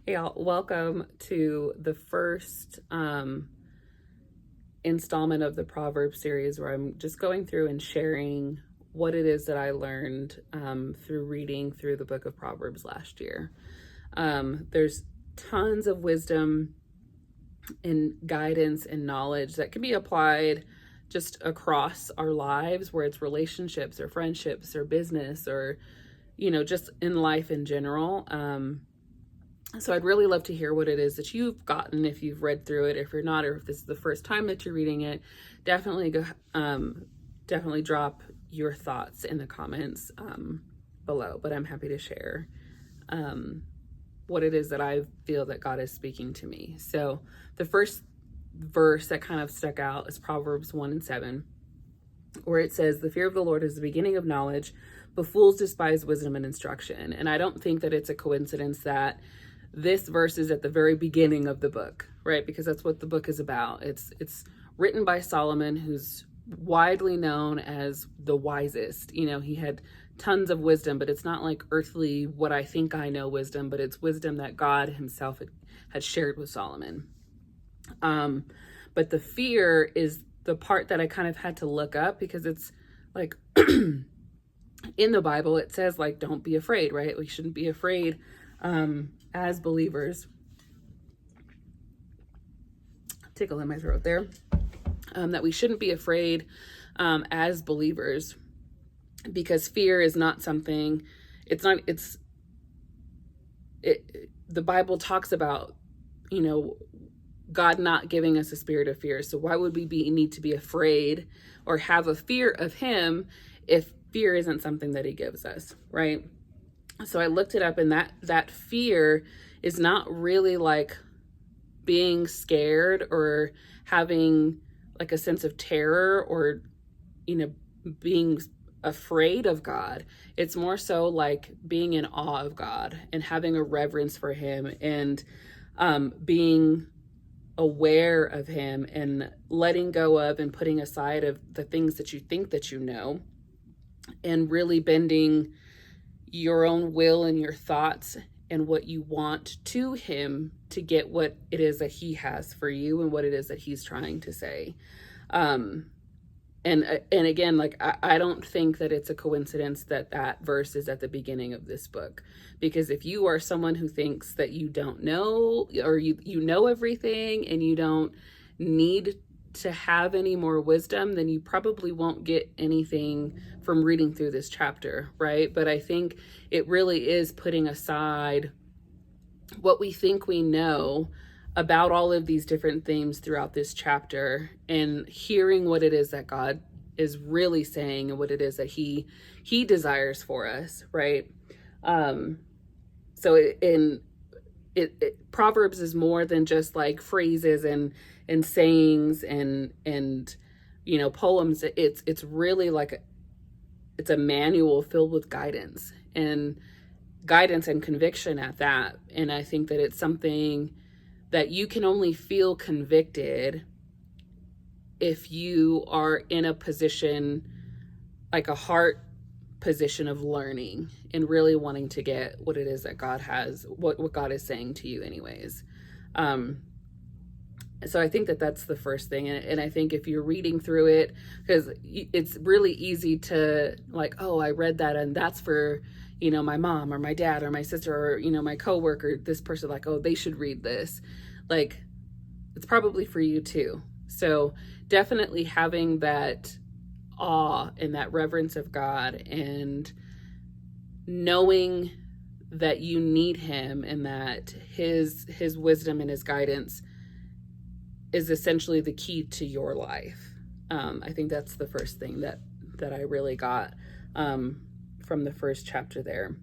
Hey, y'all, welcome to the first installment of the Proverbs series where I'm just going through and sharing what it is that I learned through reading through the book of Proverbs last year. There's tons of wisdom and guidance and knowledge that can be applied just across our lives, where it's relationships or friendships or business or, just in life in general. So I'd really love to hear what it is that you've gotten, if you've read through it. If you're not, or if this is the first time that you're reading it, definitely definitely drop your thoughts in the comments below. But I'm happy to share what it is that I feel that God is speaking to me. So the first verse that kind of stuck out is Proverbs 1:7, where it says, "The fear of the Lord is the beginning of knowledge, but fools despise wisdom and instruction." And I don't think that it's a coincidence that this verse is at the very beginning of the book, right? Because that's what the book is about. It's written by Solomon, who's widely known as the wisest. He had tons of wisdom, but it's not like earthly, what I think I know wisdom, but it's wisdom that God himself had shared with Solomon. But the fear is the part that I kind of had to look up, because it's like in the Bible, it says, like, don't be afraid, right? We shouldn't be afraid as believers. Tickle in my throat there. That we shouldn't be afraid as believers, because fear is not something, the Bible talks about, God not giving us a spirit of fear. So why would we need to be afraid or have a fear of him if fear isn't something that he gives us, right? So I looked it up, and that fear is not really like being scared or having like a sense of terror or, being afraid of God. It's more so like being in awe of God and having a reverence for him, and being aware of him, and letting go of and putting aside of the things that you think that you know, and really bending your own will and your thoughts and what you want to him to get what it is that he has for you and what it is that he's trying to say. And again, like, I don't think that it's a coincidence that verse is at the beginning of this book, because if you are someone who thinks that you don't know, or you know everything and you don't need to have any more wisdom, then you probably won't get anything from reading through this chapter, right? But I think it really is putting aside what we think we know about all of these different themes throughout this chapter, and hearing what it is that God is really saying and what it is that he desires for us, right? So Proverbs is more than just like phrases and sayings and poems. It's really like it's a manual filled with guidance and conviction at that. And I think that it's something that you can only feel convicted if you are in a position, like a heart position of learning and really wanting to get what it is that God has, what God is saying to you anyways. So I think that that's the first thing. And I think if you're reading through it, because it's really easy to like, oh, I read that and that's for, my mom or my dad or my sister or, my coworker, this person, like, oh, they should read this. Like, it's probably for you too. So definitely having that awe and that reverence of God, and knowing that you need him and that his wisdom and his guidance is essentially the key to your life. I think that's the first thing that I really got from the first chapter there.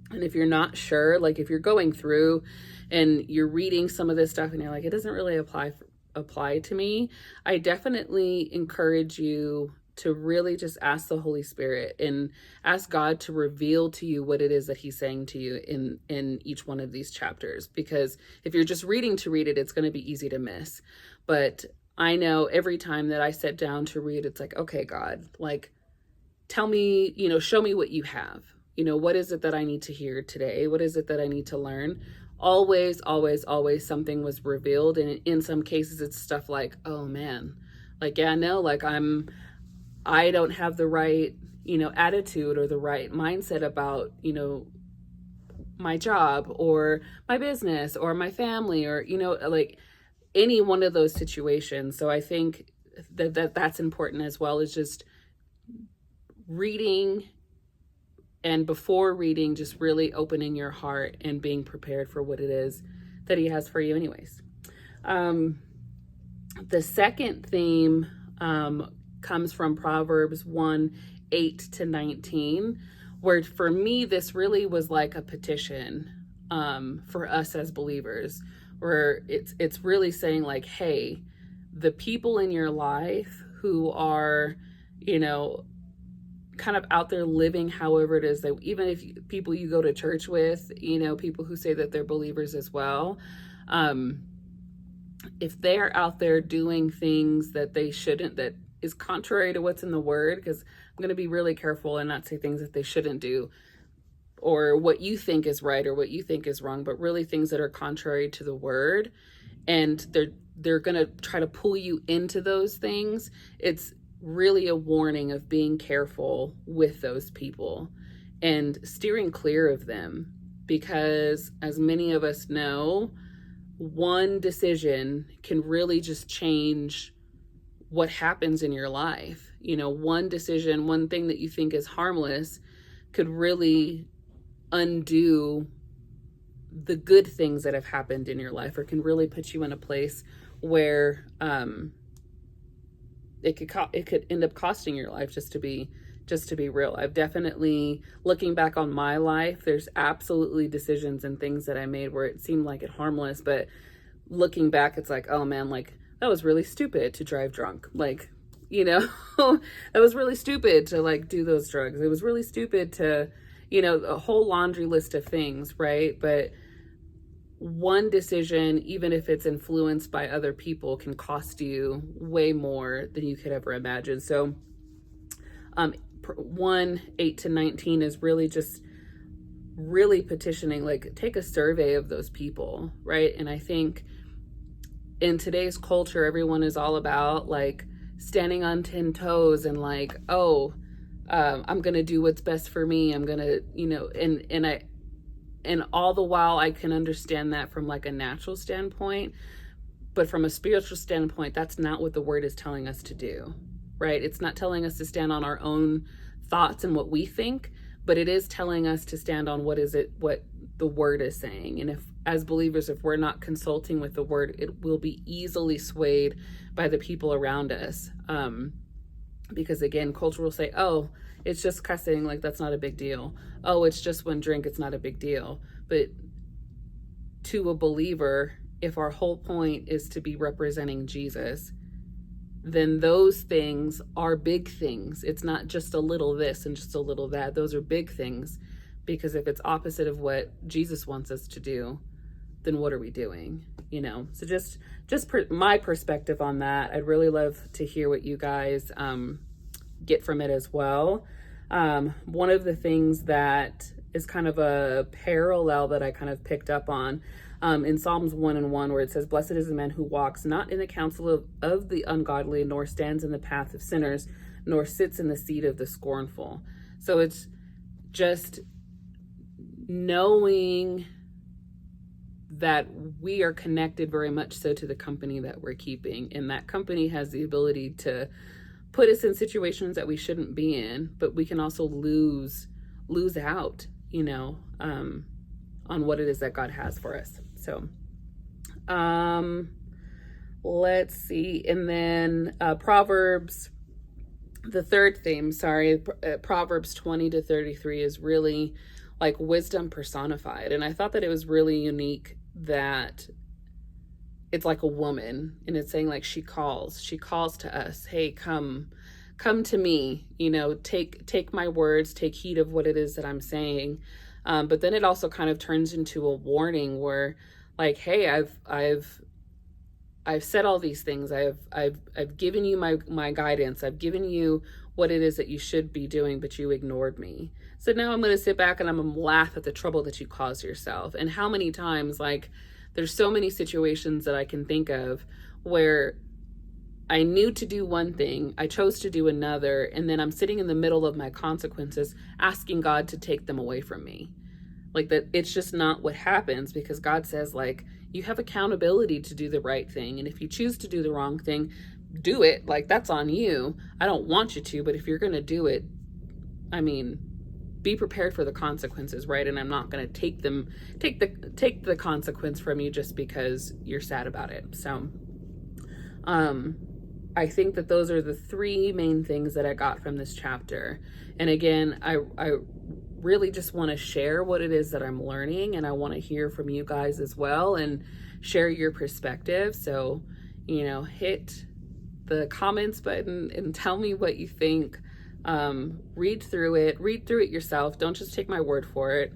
And if you're not sure, like if you're going through and you're reading some of this stuff and you're like, it doesn't really apply to me, I definitely encourage you to really just ask the Holy Spirit and ask God to reveal to you what it is that he's saying to you in each one of these chapters. Because if you're just reading to read it, it's going to be easy to miss. But I know every time that I sit down to read, it's like, okay, God, like, tell me, show me what you have, what is it that I need to hear today? What is it that I need to learn? Always, always, always something was revealed. And in some cases, it's stuff like, oh man, like, yeah, no, like I don't have the right, attitude or the right mindset about, my job or my business or my family or, like any one of those situations. So I think that's important as well, is just reading, and before reading, just really opening your heart and being prepared for what it is that he has for you anyways. The second theme comes from Proverbs 1:8-19, where for me, this really was like a petition for us as believers, where it's really saying like, hey, the people in your life who are, kind of out there living however it is that, even if people you go to church with, people who say that they're believers as well, if they're out there doing things that they shouldn't, that is contrary to what's in the word, because I'm going to be really careful and not say things that they shouldn't do, or what you think is right or what you think is wrong, but really things that are contrary to the word, and they're going to try to pull you into those things. It's really a warning of being careful with those people and steering clear of them, because as many of us know, one decision can really just change what happens in your life. One decision, one thing that you think is harmless could really undo the good things that have happened in your life, or can really put you in a place where it could end up costing your life, just to be real. I've definitely, looking back on my life, there's absolutely decisions and things that I made where it seemed like it harmless, but looking back, it's like, oh man, like that was really stupid to drive drunk. Like, that was really stupid to like do those drugs. It was really stupid to, a whole laundry list of things, right? But one decision, even if it's influenced by other people, can cost you way more than you could ever imagine. So 1:8-19 is really just really petitioning, like take a survey of those people, right? And I think in today's culture, everyone is all about like standing on 10 toes and like, I'm gonna do what's best for me. I'm gonna, and all the while I can understand that from like a natural standpoint, but from a spiritual standpoint, that's not what the word is telling us to do, right? It's not telling us to stand on our own thoughts and what we think, but it is telling us to stand on what the word is saying. And if, as believers, if we're not consulting with the word, it will be easily swayed by the people around us. Because again, culture will say, oh, it's just cussing, like that's not a big deal. Oh, it's just one drink, it's not a big deal. But to a believer, if our whole point is to be representing Jesus, then those things are big things. It's not just a little this and just a little that. Those are big things, because if it's opposite of what Jesus wants us to do, then what are we doing? So just my perspective on that. I'd really love to hear what you guys get from it as well. One of the things that is kind of a parallel that I kind of picked up on in Psalms 1:1, where it says, blessed is the man who walks not in the counsel of the ungodly, nor stands in the path of sinners, nor sits in the seat of the scornful. So it's just knowing that we are connected very much so to the company that we're keeping, and that company has the ability to put us in situations that we shouldn't be in, but we can also lose out, on what it is that God has for us. So, let's see. And then Proverbs, the third theme, Proverbs 20-33 is really like wisdom personified. And I thought that it was really unique that it's like a woman, and it's saying like she calls to us, hey, come to me, take my words, take heed of what it is that I'm saying. But then it also kind of turns into a warning where like, hey, I've said all these things. I've given you my guidance. I've given you what it is that you should be doing, but you ignored me. So now I'm going to sit back and I'm going to laugh at the trouble that you caused yourself. And how many times, like, there's so many situations that I can think of where I knew to do one thing, I chose to do another, and then I'm sitting in the middle of my consequences asking God to take them away from me. Like, that it's just not what happens, because God says, like, you have accountability to do the right thing. And if you choose to do the wrong thing, do it. Like, that's on you. I don't want you to, but if you're going to do it, I mean, be prepared for the consequences, right? And I'm not going to take the consequence from you just because you're sad about it. So, I think that those are the three main things that I got from this chapter. And again, I really just want to share what it is that I'm learning, and I want to hear from you guys as well and share your perspective. So, hit the comments button and tell me what you think. Read through it yourself. Don't just take my word for it.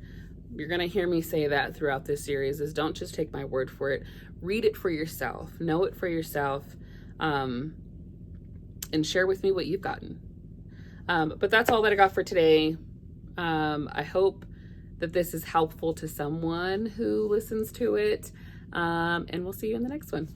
You're going to hear me say that throughout this series, is don't just take my word for it. Read it for yourself. Know it for yourself. And share with me what you've gotten. But that's all that I got for today. I hope that this is helpful to someone who listens to it. And we'll see you in the next one.